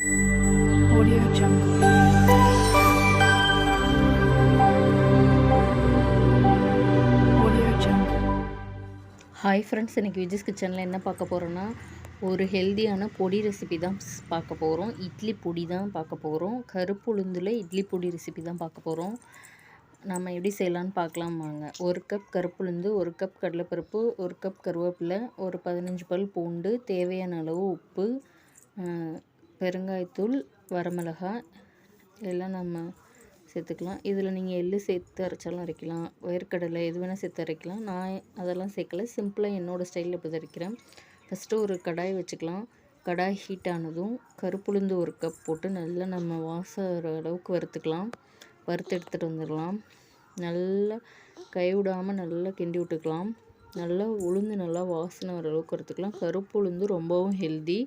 Audio Jungle. Audio Jungle. Hi friends, இன்றைக்கி விஜிஸ் கிச்சனில் என்ன பார்க்க போகிறோன்னா, ஒரு ஹெல்தியான பொடி ரெசிபி தான் பார்க்க போகிறோம். இட்லி பொடி தான் பார்க்க போகிறோம். கருப்பு உளுந்தில் இட்லி பொடி ரெசிபி தான் பார்க்க போகிறோம். நம்ம எப்படி செய்யலான்னு பார்க்கலாம் வாங்க. 1 கப் கருப்பு உளுந்து, 1 கப் கடலைப்பருப்பு, 1 கப் கருவேப்பிலை, ஒரு 15 பல் பூண்டு, தேவையான அளவு உப்பு, பெருங்காயத்தூள், வரமிளகாய் எல்லாம் நம்ம சேர்த்துக்கலாம். இதில் நீங்கள் எள்ளு சேர்த்து அரைச்சாலும் அரைக்கலாம், வேர்க்கடலை எது வேணால் சேர்த்து அரைக்கலாம். நான் அதெல்லாம் சேர்க்கல, சிம்பிளாக என்னோடய ஸ்டைலில் இப்படி அரைக்கிறேன். ஃபஸ்ட்டு ஒரு கடாய் வச்சுக்கலாம். கடாய் ஹீட் ஆனதும் கருப்புளுந்து 1 கப் போட்டு நல்லா நம்ம வாசம் அளவுக்கு வறுத்துக்கலாம். வறுத்து எடுத்துகிட்டு வந்துடலாம். நல்லா கைவிடாமல் நல்லா கிண்டி விட்டுக்கலாம். நல்லா உளுந்து நல்லா வாசனை வர அளவுக்கு வறுத்துக்கலாம். கருப்பு உளுந்து ரொம்பவும் ஹெல்தி.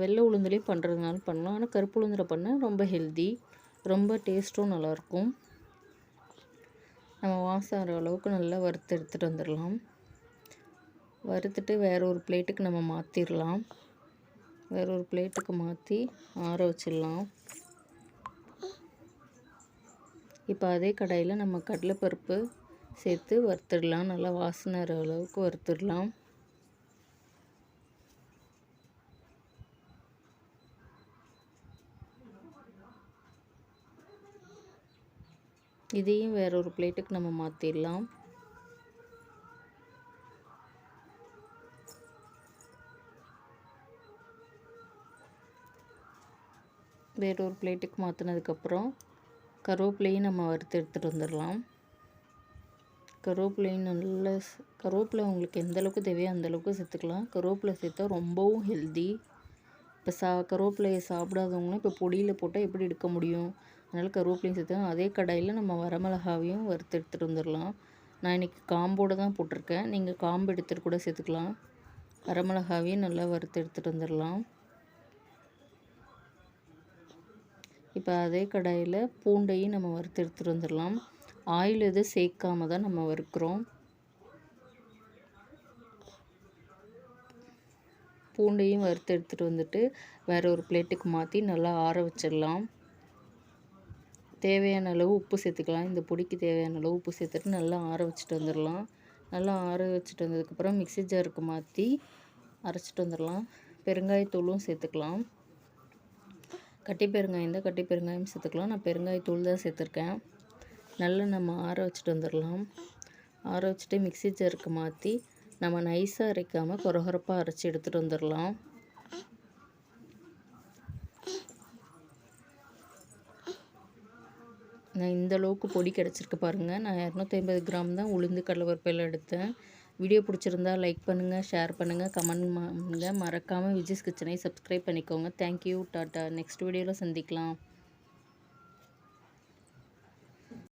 வெள்ளை உளுந்துலேயும் பண்ணுறதுனால பண்ணலாம், ஆனால் கருப்பு உளுந்தில் பண்ணால் ரொம்ப ஹெல்தி, ரொம்ப டேஸ்ட்டும் நல்லாயிருக்கும். நம்ம வாசம் வர அளவுக்கு நல்லா வறுத்து எடுத்துகிட்டு வந்துடலாம். வறுத்துட்டு வேற ஒரு பிளேட்டுக்கு நம்ம மாற்றிடலாம். வேற ஒரு பிளேட்டுக்கு மாற்றி ஆற வச்சிடலாம். இப்போ அதே கடாயில் நம்ம கடலைப்பருப்பு சேர்த்து வறுத்துடலாம். நல்லா வாசனை வர அளவுக்கு வறுத்துடலாம். இதையும் வேற ஒரு பிளேட்டுக்கு நம்ம மாற்றிடலாம். வேற ஒரு பிளேட்டுக்கு மாற்றினதுக்கப்புறம் கருவேப்பிலையும் நம்ம வறுத்து எடுத்துகிட்டு வந்துடலாம். கருவேப்பிலையும் நல்லா கருவேப்பிலை உங்களுக்கு எந்த அளவுக்கு தேவையோ அந்தளவுக்கு சேர்த்துக்கலாம். கருவேப்பிலை சேர்த்தா ரொம்பவும் ஹெல்தி. இப்போ கருவேப்பிலையை சாப்பிடாதவங்களும் இப்போ பொடியில் போட்டால் எப்படி எடுக்க முடியும்? அதனால் கருவேப்பிலையும் சேர்த்து அதே கடாயில் நம்ம வரமிளகாவையும் வறுத்து எடுத்துகிட்டு வந்துடலாம். நான் இன்றைக்கி காம்போடு தான் போட்டிருக்கேன், நீங்கள் காம்பு எடுத்துகிட்டு கூட சேர்த்துக்கலாம். வரமிளகாவையும் நல்லா வறுத்து எடுத்துகிட்டு வந்துடலாம். இப்போ அதே கடாயில் பூண்டையும் நம்ம வறுத்து எடுத்துகிட்டு வந்துடலாம். ஆயில் எதுவும் சேர்க்காம தான் நம்ம வறுக்கிறோம். பூண்டையும் வறுத்து எடுத்துகிட்டு வந்துட்டு வேறு ஒரு பிளேட்டுக்கு மாற்றி நல்லா ஆற வச்சிடலாம். தேவையான அளவு உப்பு சேர்த்துக்கலாம். இந்த பொடிக்கு தேவையான அளவு உப்பு சேர்த்துட்டு நல்லா ஆற வச்சுட்டு வந்துடலாம். நல்லா ஆற வச்சுட்டு வந்ததுக்கப்புறம் மிக்ஸி ஜாருக்கு மாற்றி அரைச்சிட்டு வந்துடலாம். பெருங்காயத்தூளும் சேர்த்துக்கலாம். கட்டி பெருங்காயம் தான் கட்டி பெருங்காயம் சேர்த்துக்கலாம். நான் பெருங்காயத்தூள் தான் சேர்த்துருக்கேன். நல்லா நம்ம ஆற வச்சுட்டு வந்துடலாம். ஆற வச்சுட்டு மிக்ஸி ஜாருக்கு மாற்றி நம்ம நைஸாக அரைக்காமல் கொரகொரப்பாக அரைச்சி எடுத்துகிட்டு வந்துடலாம். நான் இந்த அளவுக்கு பொடி கிடச்சிருக்கு பாருங்கள். நான் 250 கிராம் தான் உளுந்து கடலைப்பருப்பில் எடுத்தேன். வீடியோ பிடிச்சிருந்தா லைக் பண்ணுங்கள், ஷேர் பண்ணுங்கள், கமெண்ட் பண்ணுங்கள். மறக்காமல் விஜிஸ் கிச்சனை சப்ஸ்கிரைப் பண்ணிக்கோங்க. Thank you, tata. நெக்ஸ்ட் வீடியோவில் சந்திக்கலாம்.